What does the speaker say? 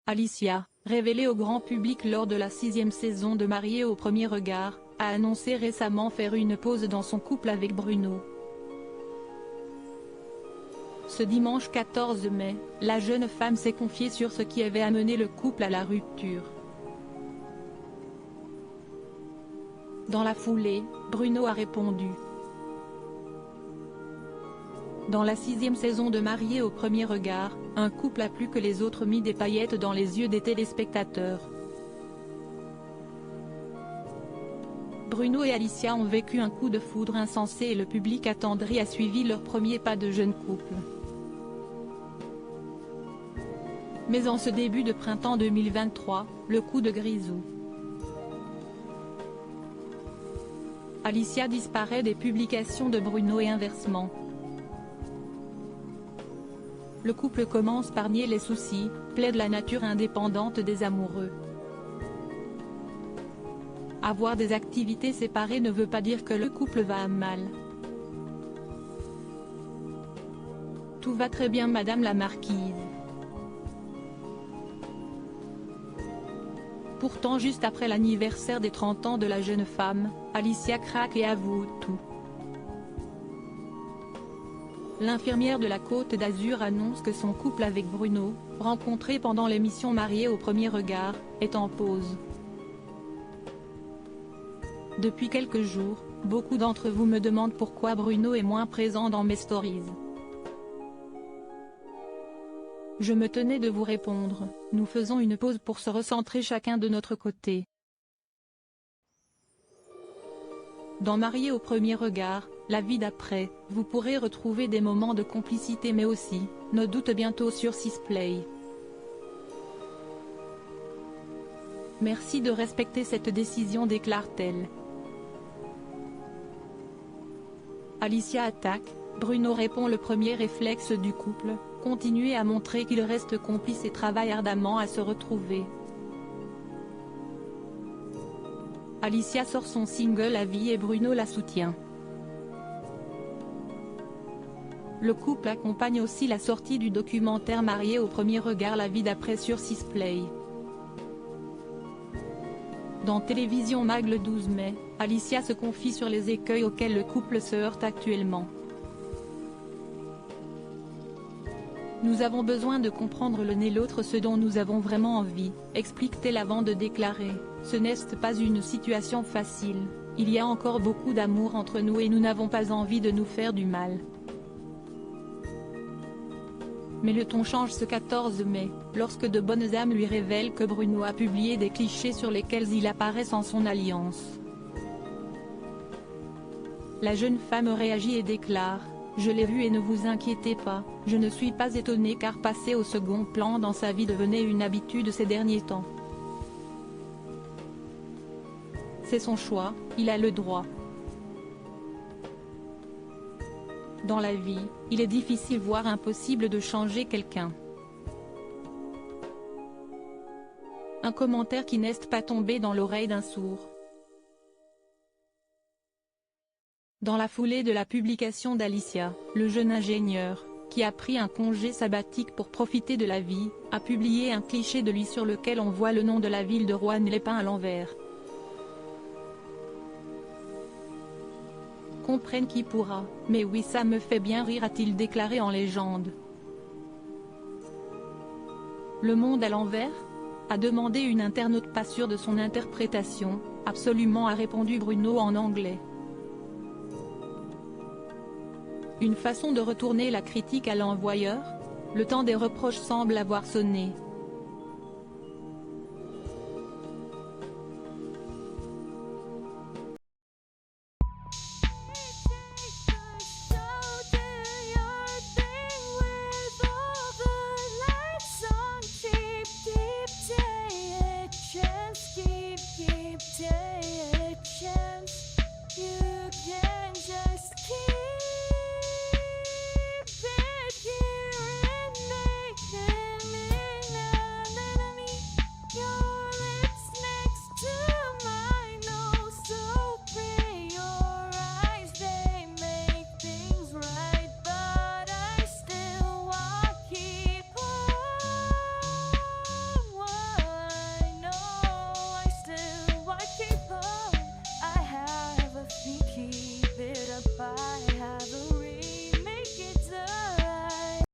Alicia, révélée au grand public lors de la 6e saison de Mariée au premier regard, a annoncé récemment faire une pause dans son couple avec Bruno. Ce dimanche 14 mai, la jeune femme s'est confiée sur ce qui avait amené le couple à la rupture. Dans la foulée, Bruno a répondu. Dans la 6e saison de Mariée au premier regard, un couple a plus que les autres mis des paillettes dans les yeux des téléspectateurs. Bruno et Alicia ont vécu un coup de foudre insensé et le public attendri a suivi leur premier pas de jeune couple. Mais en ce début de printemps 2023, le coup de grisou. Alicia disparaît des publications de Bruno et inversement. Le couple commence par nier les soucis, plaide la nature indépendante des amoureux. Avoir des activités séparées ne veut pas dire que le couple va à mal. Tout va très bien madame la marquise. Pourtant juste après l'anniversaire des 30 ans de la jeune femme, Alicia craque et avoue tout. L'infirmière de la Côte d'Azur annonce que son couple avec Bruno, rencontré pendant l'émission Mariée au premier regard, est en pause. Depuis quelques jours, beaucoup d'entre vous me demandent pourquoi Bruno est moins présent dans mes stories. Je me tenais de vous répondre, nous faisons une pause pour se recentrer chacun de notre côté. Dans Mariée au premier regard, la vie d'après, vous pourrez retrouver des moments de complicité mais aussi, nos doutes bientôt sur 6play. Merci de respecter cette décision déclare-t-elle. Alicia attaque, Bruno répond le premier réflexe du couple, continuer à montrer qu'il reste complice et travaille ardemment à se retrouver. Alicia sort son single à vie et Bruno la soutient. Le couple accompagne aussi la sortie du documentaire Mariée au premier regard la vie d'après sur 6play. Dans Télévision Mag le 12 mai, Alicia se confie sur les écueils auxquels le couple se heurte actuellement. Nous avons besoin de comprendre l'un et l'autre ce dont nous avons vraiment envie, explique-t-elle avant de déclarer, ce n'est pas une situation facile, il y a encore beaucoup d'amour entre nous et nous n'avons pas envie de nous faire du mal. Mais le ton change ce 14 mai, lorsque de bonnes âmes lui révèlent que Bruno a publié des clichés sur lesquels il apparaît sans son alliance. La jeune femme réagit et déclare « Je l'ai vu et ne vous inquiétez pas, je ne suis pas étonnée car passer au second plan dans sa vie devenait une habitude ces derniers temps. C'est son choix, il a le droit. Dans la vie, il est difficile voire impossible de changer quelqu'un. » Un commentaire qui n'est pas tombé dans l'oreille d'un sourd. Dans la foulée de la publication d'Alicia, le jeune ingénieur, qui a pris un congé sabbatique pour profiter de la vie, a publié un cliché de lui sur lequel on voit le nom de la ville de Roanne-les-Pins à l'envers. Comprenne qui pourra, mais oui ça me fait bien rire a-t-il déclaré en légende. Le monde à l'envers ? A demandé une internaute pas sûre de son interprétation, absolument a répondu Bruno en anglais. Une façon de retourner la critique à l'envoyeur ? Le temps des reproches semble avoir sonné. You can just keep